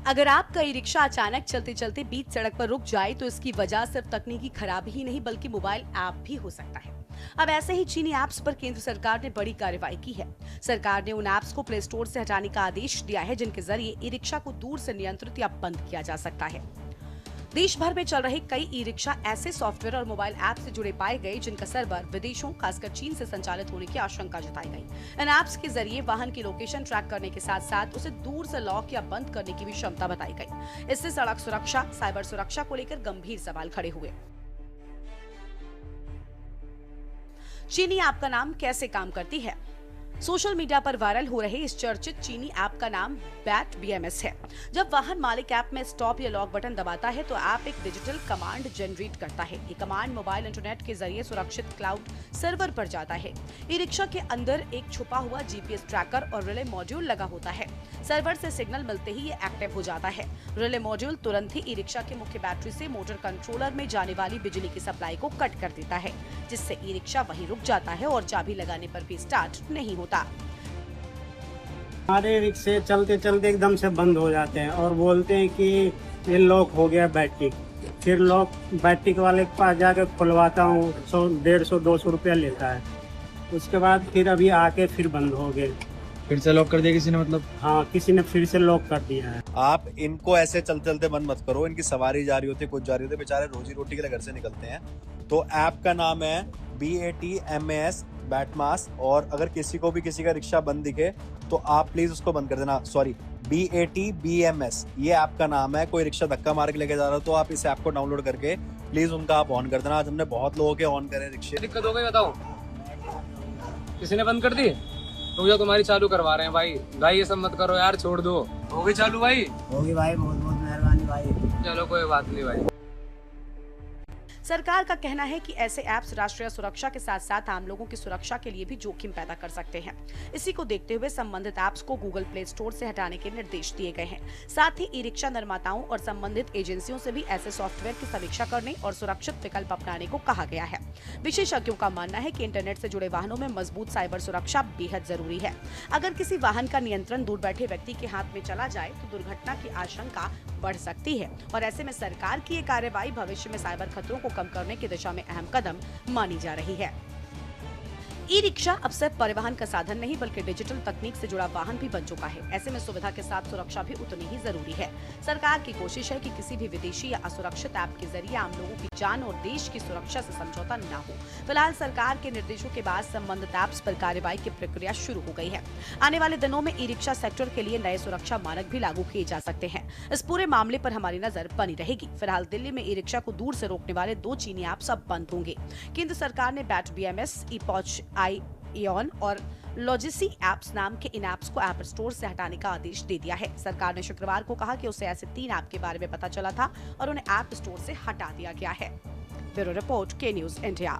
अगर आपका e rickshaw अचानक चलते चलते बीच सड़क पर रुक जाए तो इसकी वजह सिर्फ तकनीकी खराबी ही नहीं बल्कि मोबाइल ऐप भी हो सकता है। अब ऐसे ही चीनी ऐप्स पर केंद्र सरकार ने बड़ी कार्रवाई की है। सरकार ने उन ऐप्स को प्ले स्टोर से हटाने का आदेश दिया है जिनके जरिए ई रिक्शा को दूर से नियंत्रित या बंद किया जा सकता है। देश भर में चल रहे कई ई रिक्शा ऐसे सॉफ्टवेयर और मोबाइल ऐप से जुड़े पाए गए जिनका सर्वर विदेशों खासकर चीन से संचालित होने की आशंका जताई गई। इन ऐप्स के जरिए वाहन की लोकेशन ट्रैक करने के साथ साथ उसे दूर से लॉक या बंद करने की भी क्षमता बताई गई। इससे सड़क सुरक्षा, साइबर सुरक्षा को लेकर गंभीर सवाल खड़े हुए। चीनी ऐप का नाम कैसे काम करती है? सोशल मीडिया पर वायरल हो रहे इस चर्चित चीनी ऐप का नाम बैट बीएमएस है। जब वाहन मालिक ऐप में स्टॉप या लॉक बटन दबाता है तो ऐप एक डिजिटल कमांड जनरेट करता है। ये कमांड मोबाइल इंटरनेट के जरिए सुरक्षित क्लाउड सर्वर पर जाता है। ई रिक्शा के अंदर एक छुपा हुआ जीपीएस ट्रैकर और रिले मॉड्यूल लगा होता है। सर्वर से सिग्नल मिलते ही ये एक्टिव हो जाता है। रिले मॉड्यूल तुरंत ही ई रिक्शा के मुख्य बैटरी से मोटर कंट्रोलर में जाने वाली बिजली की सप्लाई को कट कर देता है, जिससे ई रिक्शा वहीं रुक जाता है और चाबी लगाने पर भी स्टार्ट नहीं होता। हमारे रिक्शे चलते चलते एकदम से बंद हो जाते हैं और बोलते हैं कि ये लॉक हो गया बैटरी। फिर लॉक बैटरी वाले के पास जाकर खुलवाता हूँ, 100, 150, 200 रुपया लेता है। उसके बाद फिर अभी आके फिर बंद हो गए। फिर से लॉक कर दिया किसी ने? मतलब हाँ, किसी ने फिर से लॉक कर दिया है। आप इनको ऐसे चलते चलते बंद मत करो। इनकी सवारी जा रही होती है, कुछ जा रही होती है, बेचारे रोजी रोटी के लिए घर से निकलते हैं। तो ऐप का नाम है BATMAS बैटमास। और अगर किसी को भी किसी का रिक्शा बंद दिखे तो आप प्लीज उसको बंद कर देना। सॉरी, BATBMS ये ऐप का नाम है। कोई रिक्शा धक्का मार के लेके जा रहा हो तो आप इस ऐप को डाउनलोड करके प्लीज उनका आप ऑन कर देना। आज हमने बहुत लोगों के ऑन करे रिक्शे। दिक्कत हो गई बताओ? किसी ने बंद कर दी? रुक जाओ, तुम्हारी चालू करवा रहे हैं भाई। भाई ये सब मत करो यार, छोड़ दो। हो गई चालू भाई? होगी भाई, बहुत बहुत मेहरबानी भाई। चलो कोई बात नहीं भाई। सरकार का कहना है कि ऐसे ऐप्स राष्ट्रीय सुरक्षा के साथ साथ आम लोगों की सुरक्षा के लिए भी जोखिम पैदा कर सकते हैं। इसी को देखते हुए संबंधित ऐप्स को गूगल प्ले स्टोर से हटाने के निर्देश दिए गए हैं। साथ ही ई रिक्शा निर्माताओं और संबंधित एजेंसियों से भी ऐसे सॉफ्टवेयर की समीक्षा करने और सुरक्षित विकल्प अपनाने को कहा गया है। विशेषज्ञों का मानना है कि इंटरनेट से जुड़े वाहनों में मजबूत साइबर सुरक्षा बेहद जरूरी है। अगर किसी वाहन का नियंत्रण दूर बैठे व्यक्ति के हाथ में चला जाए तो दुर्घटना की आशंका बढ़ सकती है और ऐसे में सरकार की ये कार्रवाई भविष्य में साइबर खतरों को कम करने की दिशा में अहम कदम मानी जा रही है। ई रिक्शा अब सिर्फ परिवहन का साधन नहीं बल्कि डिजिटल तकनीक से जुड़ा वाहन भी बन चुका है। ऐसे में सुविधा के साथ सुरक्षा भी उतनी ही जरूरी है। सरकार की कोशिश है कि किसी भी विदेशी या असुरक्षित ऐप के जरिए आम लोगों की जान और देश की सुरक्षा से समझौता न हो। फिलहाल सरकार के निर्देशों के बाद संबंधित ऐप्स पर कार्रवाई की प्रक्रिया शुरू हो गई है। आने वाले दिनों में ई रिक्शा सेक्टर के लिए नए सुरक्षा मानक भी लागू किए जा सकते हैं। इस पूरे मामले पर हमारी नजर बनी रहेगी। फिलहाल दिल्ली में ई रिक्शा को दूर से रोकने वाले 2 चीनी ऐप्स अब बंद होंगे। केंद्र सरकार ने बैट बीएमएस, ईपॉच इयॉन और लॉजिसी ऐप्स नाम के इन ऐप्स को ऐप स्टोर से हटाने का आदेश दे दिया है। सरकार ने शुक्रवार को कहा कि उसे ऐसे 3 ऐप के बारे में पता चला था और उन्हें ऐप स्टोर से हटा दिया गया है। ब्यूरो रिपोर्ट, के न्यूज़ इंडिया।